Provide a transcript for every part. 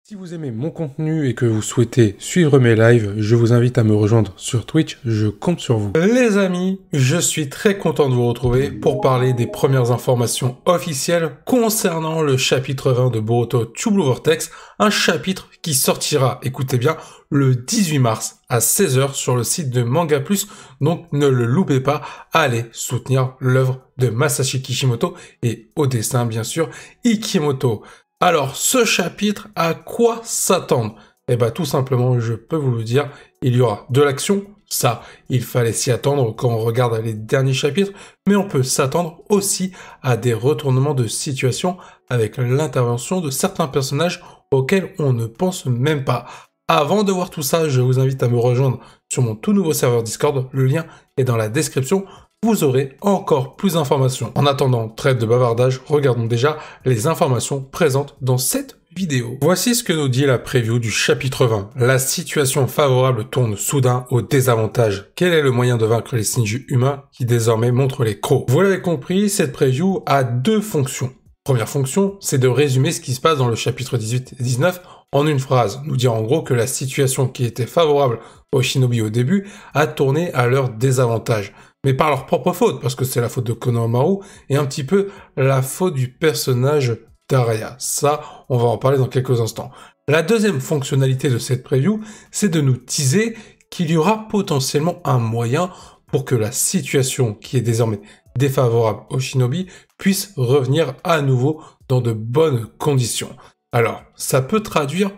Si vous aimez mon contenu et que vous souhaitez suivre mes lives, je vous invite à me rejoindre sur Twitch, je compte sur vous. Les amis, je suis très content de vous retrouver pour parler des premières informations officielles concernant le chapitre 20 de Boruto True Blue Vortex, un chapitre qui sortira, écoutez bien, le 18 mars à 16 h sur le site de Manga Plus, donc ne le loupez pas, allez soutenir l'œuvre de Masashi Kishimoto et au dessin bien sûr Ikimoto. Alors, ce chapitre, à quoi s'attendre? Eh ben, tout simplement, je peux vous le dire, il y aura de l'action, ça, il fallait s'y attendre quand on regarde les derniers chapitres, mais on peut s'attendre aussi à des retournements de situation avec l'intervention de certains personnages auxquels on ne pense même pas. Avant de voir tout ça, je vous invite à me rejoindre sur mon tout nouveau serveur Discord, le lien est dans la description. Vous aurez encore plus d'informations. En attendant, trêve de bavardage, regardons déjà les informations présentes dans cette vidéo. Voici ce que nous dit la preview du chapitre 20. La situation favorable tourne soudain au désavantage. Quel est le moyen de vaincre les Shinju humains qui désormais montrent les crocs? Vous l'avez compris, cette preview a deux fonctions. Première fonction, c'est de résumer ce qui se passe dans le chapitre 18 et 19 en une phrase. Nous dire en gros que la situation qui était favorable aux Shinobi au début a tourné à leur désavantage. Mais par leur propre faute, parce que c'est la faute de Konohamaru et un petit peu la faute du personnage d'Araya. Ça, on va en parler dans quelques instants. La deuxième fonctionnalité de cette preview, c'est de nous teaser qu'il y aura potentiellement un moyen pour que la situation qui est désormais défavorable aux Shinobi puisse revenir à nouveau dans de bonnes conditions. Alors, ça peut traduire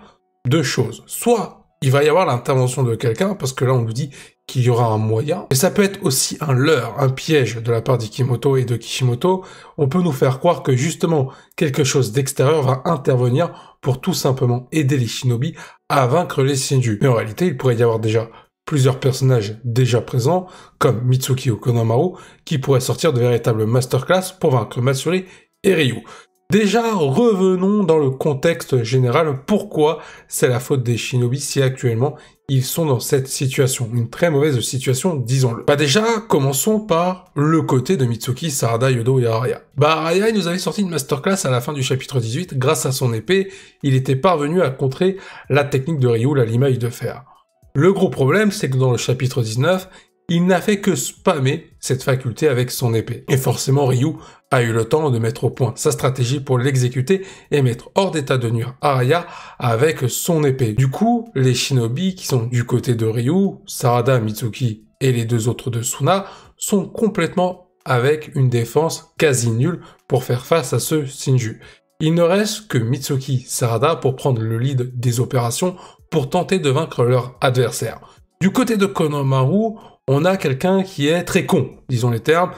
deux choses. Soit il va y avoir l'intervention de quelqu'un, parce que là on nous dit qu'il y aura un moyen. Et ça peut être aussi un leurre, un piège de la part d'Ikimoto et de Kishimoto. On peut nous faire croire que justement quelque chose d'extérieur va intervenir pour tout simplement aider les Shinobi à vaincre les Shinju. Mais en réalité, il pourrait y avoir déjà plusieurs personnages déjà présents, comme Mitsuki ou Konohamaru, qui pourraient sortir de véritables masterclass pour vaincre Matsuri et Ryu. Déjà, revenons dans le contexte général. Pourquoi c'est la faute des Shinobi si actuellement ils sont dans cette situation? Une très mauvaise situation, disons-le. Déjà, commençons par le côté de Mitsuki, Sarada, Yodo et Araya. Araya, il nous avait sorti une masterclass à la fin du chapitre 18. Grâce à son épée, il était parvenu à contrer la technique de Ryu, la limaille de fer. Le gros problème, c'est que dans le chapitre 19, il n'a fait que spammer cette faculté avec son épée. Et forcément, Ryu a eu le temps de mettre au point sa stratégie pour l'exécuter et mettre hors d'état de nuire Araya avec son épée. Du coup, les Shinobi qui sont du côté de Ryu, Sarada, Mitsuki et les deux autres de Suna sont complètement avec une défense quasi nulle pour faire face à ce Shinju. Il ne reste que Mitsuki, Sarada pour prendre le lead des opérations pour tenter de vaincre leur adversaire. Du côté de Konohamaru, on a quelqu'un qui est très con, disons les termes.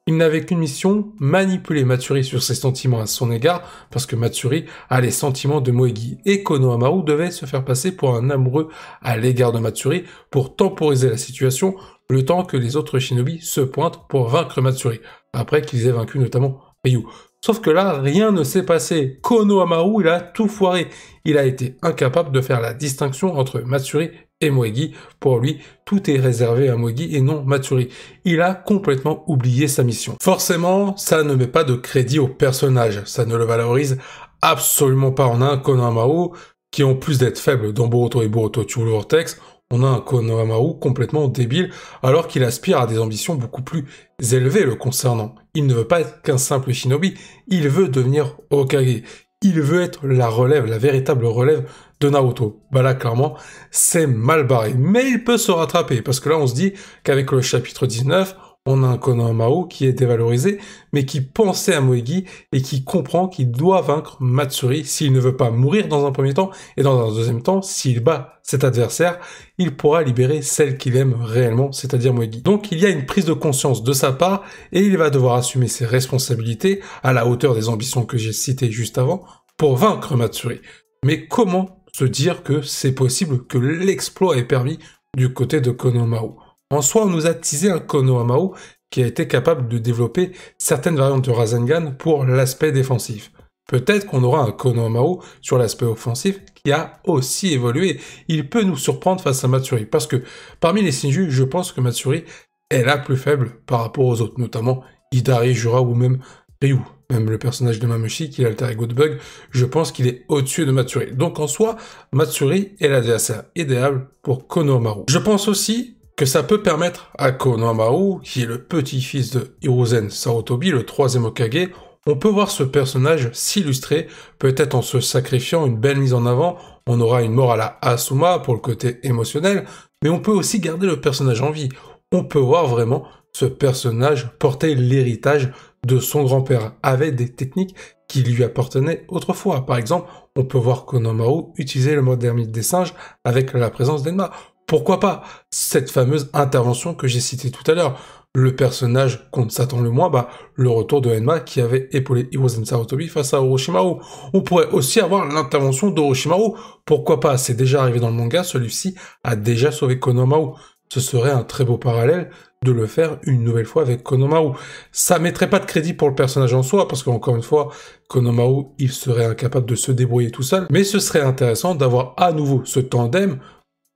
Il n'avait qu'une mission, manipuler Matsuri sur ses sentiments à son égard, parce que Matsuri a les sentiments de Moegi, et Konohamaru devait se faire passer pour un amoureux à l'égard de Matsuri pour temporiser la situation, le temps que les autres Shinobi se pointent pour vaincre Matsuri, après qu'ils aient vaincu notamment Ryu. Sauf que là, rien ne s'est passé. Konohamaru, il a tout foiré. Il a été incapable de faire la distinction entre Matsuri et Moegi. Pour lui, tout est réservé à Moegi et non Matsuri. Il a complètement oublié sa mission. Forcément, ça ne met pas de crédit au personnage. Ça ne le valorise absolument pas. On a un Konohamaru qui, en plus d'être faible dans Boruto et Boruto True Blue Vortex, on a un Konohamaru complètement débile, alors qu'il aspire à des ambitions beaucoup plus élevées le concernant. Il ne veut pas être qu'un simple shinobi, il veut devenir Hokage. Il veut être la relève, la véritable relève de Naruto. Là, clairement, c'est mal barré. Mais il peut se rattraper, parce que là, on se dit qu'avec le chapitre 19, on a un Konohamaru qui est dévalorisé, mais qui pensait à Moegi et qui comprend qu'il doit vaincre Matsuri s'il ne veut pas mourir dans un premier temps, et dans un deuxième temps, s'il bat cet adversaire, il pourra libérer celle qu'il aime réellement, c'est-à-dire Moegi. Donc il y a une prise de conscience de sa part, et il va devoir assumer ses responsabilités à la hauteur des ambitions que j'ai citées juste avant, pour vaincre Matsuri. Mais comment se dire que c'est possible que l'exploit est permis du côté de Konohamaru? En soi, on nous a teasé un Konohamaru qui a été capable de développer certaines variantes de Rasengan pour l'aspect défensif. Peut-être qu'on aura un Konohamaru sur l'aspect offensif qui a aussi évolué. Il peut nous surprendre face à Matsuri, parce que parmi les Shinju, je pense que Matsuri est la plus faible par rapport aux autres, notamment Hidari, Jura ou même Ryu. même le personnage de Mamushi, qui est l'alter ego de Bug, je pense qu'il est au-dessus de Matsuri. Donc en soi, Matsuri est l'adversaire idéal pour Konohamaru. Je pense aussi que ça peut permettre à Konohamaru, qui est le petit-fils de Hiruzen Sarutobi, le 3e Hokage, on peut voir ce personnage s'illustrer, peut-être en se sacrifiant une belle mise en avant, on aura une mort à la Asuma pour le côté émotionnel, mais on peut aussi garder le personnage en vie. On peut voir vraiment ce personnage porter l'héritage de son grand-père, avec des techniques qui lui appartenaient autrefois. Par exemple, on peut voir Konohamaru utiliser le mode ermite des singes avec la présence d'Enma. Pourquoi pas cette fameuse intervention que j'ai citée tout à l'heure, le personnage qu'on s'attend le moins, le retour de Enma qui avait épaulé Hiruzen Sarutobi face à Orochimaru. On pourrait aussi avoir l'intervention d'Orochimaru. Pourquoi pas? C'est déjà arrivé dans le manga, celui-ci a déjà sauvé Konohamaru. Ce serait un très beau parallèle de le faire une nouvelle fois avec Konohamaru. Ça mettrait pas de crédit pour le personnage en soi, parce qu'encore une fois, Konohamaru, il serait incapable de se débrouiller tout seul, mais ce serait intéressant d'avoir à nouveau ce tandem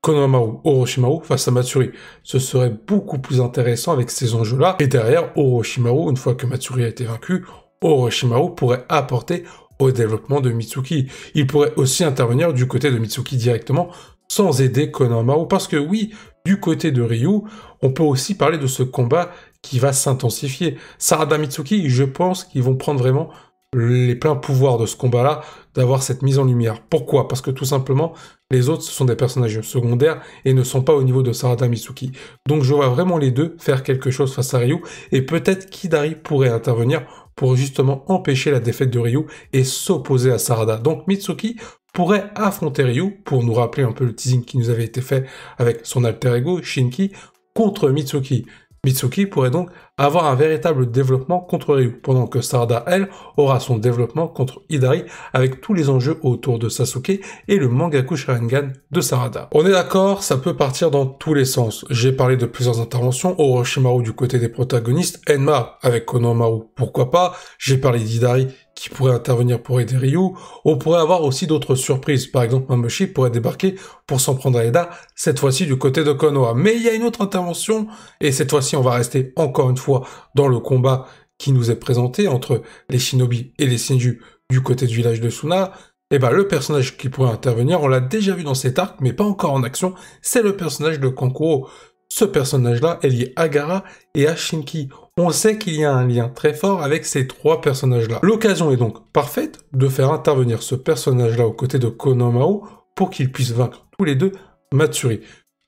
Konohamaru, Orochimaru face à Matsuri. Ce serait beaucoup plus intéressant avec ces enjeux-là. Et derrière, Orochimaru, une fois que Matsuri a été vaincu, Orochimaru pourrait apporter au développement de Mitsuki. Il pourrait aussi intervenir du côté de Mitsuki directement, sans aider Konohamaru, parce que oui, du côté de Ryu, on peut aussi parler de ce combat qui va s'intensifier. Sarada Mitsuki, je pense qu'ils vont prendre vraiment les pleins pouvoirs de ce combat-là, d'avoir cette mise en lumière. Pourquoi? Parce que tout simplement, les autres, ce sont des personnages secondaires et ne sont pas au niveau de Sarada Mitsuki. Donc je vois vraiment les deux faire quelque chose face à Ryu, et peut-être qu'Hidari pourrait intervenir pour justement empêcher la défaite de Ryu et s'opposer à Sarada. Donc Mitsuki pourrait affronter Ryu, pour nous rappeler un peu le teasing qui nous avait été fait avec son alter ego, Shinki, contre Mitsuki. Mitsuki pourrait donc avoir un véritable développement contre Ryu, pendant que Sarada, elle, aura son développement contre Hidari, avec tous les enjeux autour de Sasuke et le Mangaku Sharingan de Sarada. On est d'accord, ça peut partir dans tous les sens. J'ai parlé de plusieurs interventions, Orochimaru du côté des protagonistes, Enma avec Konohamaru, pourquoi pas, j'ai parlé d'Hidari, qui pourrait intervenir pour aider Ryu. On pourrait avoir aussi d'autres surprises. Par exemple, Mamushi pourrait débarquer pour s'en prendre à Eda, cette fois-ci du côté de Konoha. Mais il y a une autre intervention, et cette fois-ci, on va rester encore une fois dans le combat qui nous est présenté entre les shinobi et les Senju du côté du village de Suna. Et le personnage qui pourrait intervenir, on l'a déjà vu dans cet arc, mais pas encore en action, c'est le personnage de Kankuro. Ce personnage-là est lié à Gaara et à Shinki. On sait qu'il y a un lien très fort avec ces trois personnages-là. L'occasion est donc parfaite de faire intervenir ce personnage-là aux côtés de Konohamaru pour qu'il puisse vaincre tous les deux Matsuri.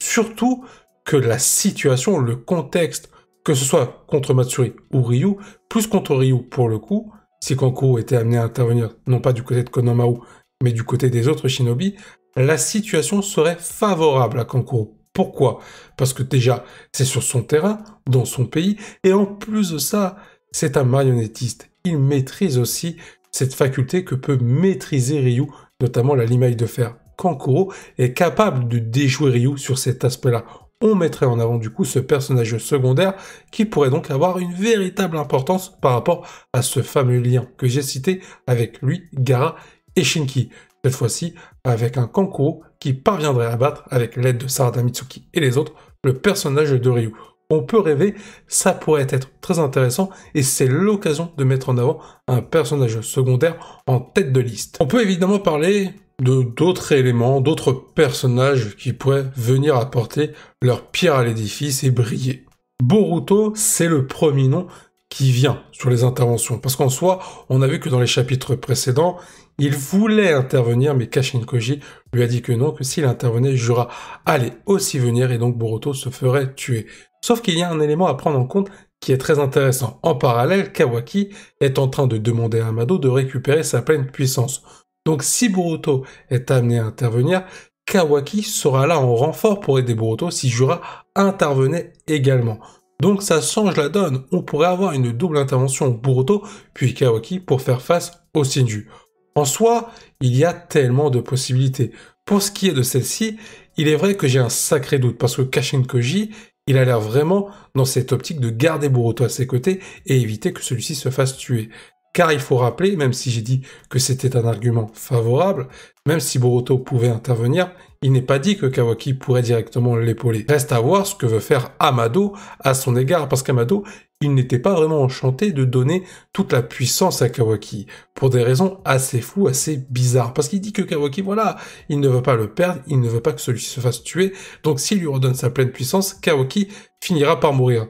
Surtout que la situation, le contexte, que ce soit contre Matsuri ou Ryu, plus contre Ryu pour le coup, si Kankuro était amené à intervenir, non pas du côté de Konohamaru, mais du côté des autres shinobi, la situation serait favorable à Kankuro. Pourquoi? Parce que déjà, c'est sur son terrain, dans son pays, et en plus de ça, c'est un marionnettiste. Il maîtrise aussi cette faculté que peut maîtriser Ryu, notamment la limaille de fer. Kankuro est capable de déjouer Ryu sur cet aspect-là. On mettrait en avant du coup ce personnage secondaire qui pourrait donc avoir une véritable importance par rapport à ce fameux lien que j'ai cité avec lui, Gaara et Shinki. Cette fois-ci, avec un Kankuro qui parviendrait à battre, avec l'aide de Sarada Mitsuki et les autres, le personnage de Ryu. On peut rêver, ça pourrait être très intéressant, et c'est l'occasion de mettre en avant un personnage secondaire en tête de liste. On peut évidemment parler de d'autres éléments, d'autres personnages qui pourraient venir apporter leur pierre à l'édifice et briller. Boruto, c'est le premier nom qui vient sur les interventions, parce qu'en soi, on a vu que dans les chapitres précédents, il voulait intervenir, mais Kashin Koji lui a dit que non, que s'il intervenait, Jura allait aussi venir, et donc Boruto se ferait tuer. Sauf qu'il y a un élément à prendre en compte qui est très intéressant. En parallèle, Kawaki est en train de demander à Amado de récupérer sa pleine puissance. Donc si Boruto est amené à intervenir, Kawaki sera là en renfort pour aider Boruto si Jura intervenait également. Donc ça change la donne, on pourrait avoir une double intervention Boruto puis Kawaki pour faire face au Senju. En soi, il y a tellement de possibilités. Pour ce qui est de celle-ci, il est vrai que j'ai un sacré doute, parce que Kashin Koji, il a l'air vraiment dans cette optique de garder Boruto à ses côtés et éviter que celui-ci se fasse tuer. Car il faut rappeler, même si j'ai dit que c'était un argument favorable, même si Boruto pouvait intervenir, il n'est pas dit que Kawaki pourrait directement l'épauler. Reste à voir ce que veut faire Amado à son égard, parce qu'Amado, il n'était pas vraiment enchanté de donner toute la puissance à Kawaki, pour des raisons assez floues, assez bizarres. Parce qu'il dit que Kawaki, voilà, il ne veut pas le perdre, il ne veut pas que celui-ci se fasse tuer, donc s'il lui redonne sa pleine puissance, Kawaki finira par mourir.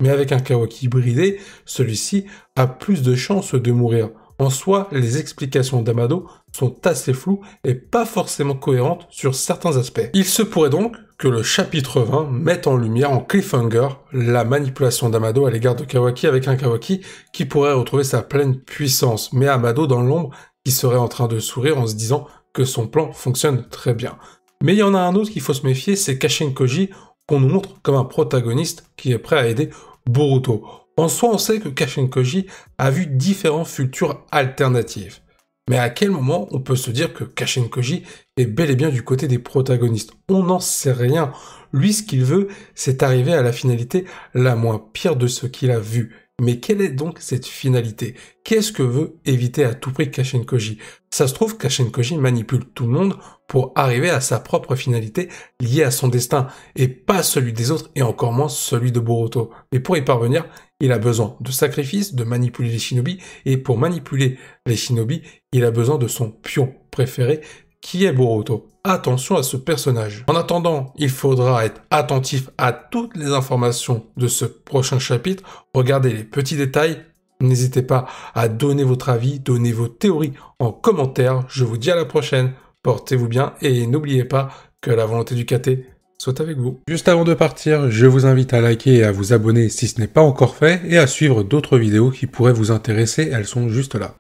Mais avec un Kawaki bridé, celui-ci a plus de chances de mourir. En soi, les explications d'Amado sont assez floues et pas forcément cohérentes sur certains aspects. Il se pourrait donc que le chapitre 20 mette en lumière, en cliffhanger, la manipulation d'Amado à l'égard de Kawaki avec un Kawaki qui pourrait retrouver sa pleine puissance, mais Amado dans l'ombre qui serait en train de sourire en se disant que son plan fonctionne très bien. Mais il y en a un autre qu'il faut se méfier, c'est Kashin Koji, qu'on nous montre comme un protagoniste qui est prêt à aider Boruto. En soi, on sait que Kashin Koji a vu différentes futures alternatives. Mais à quel moment on peut se dire que Kashin Koji est bel et bien du côté des protagonistes? On n'en sait rien. Lui, ce qu'il veut, c'est arriver à la finalité la moins pire de ce qu'il a vu. Mais quelle est donc cette finalité? Qu'est-ce que veut éviter à tout prix Kashin Koji? Ça se trouve, Kashin Koji manipule tout le monde pour arriver à sa propre finalité liée à son destin, et pas celui des autres, et encore moins celui de Boruto. Mais pour y parvenir, il a besoin de sacrifices, de manipuler les shinobi, et pour manipuler les shinobi, il a besoin de son pion préféré, qui est Boruto. Attention à ce personnage. En attendant, il faudra être attentif à toutes les informations de ce prochain chapitre. Regardez les petits détails. N'hésitez pas à donner votre avis, donner vos théories en commentaire. Je vous dis à la prochaine. Portez-vous bien et n'oubliez pas que la volonté du KT soit avec vous. Juste avant de partir, je vous invite à liker et à vous abonner si ce n'est pas encore fait et à suivre d'autres vidéos qui pourraient vous intéresser. Elles sont juste là.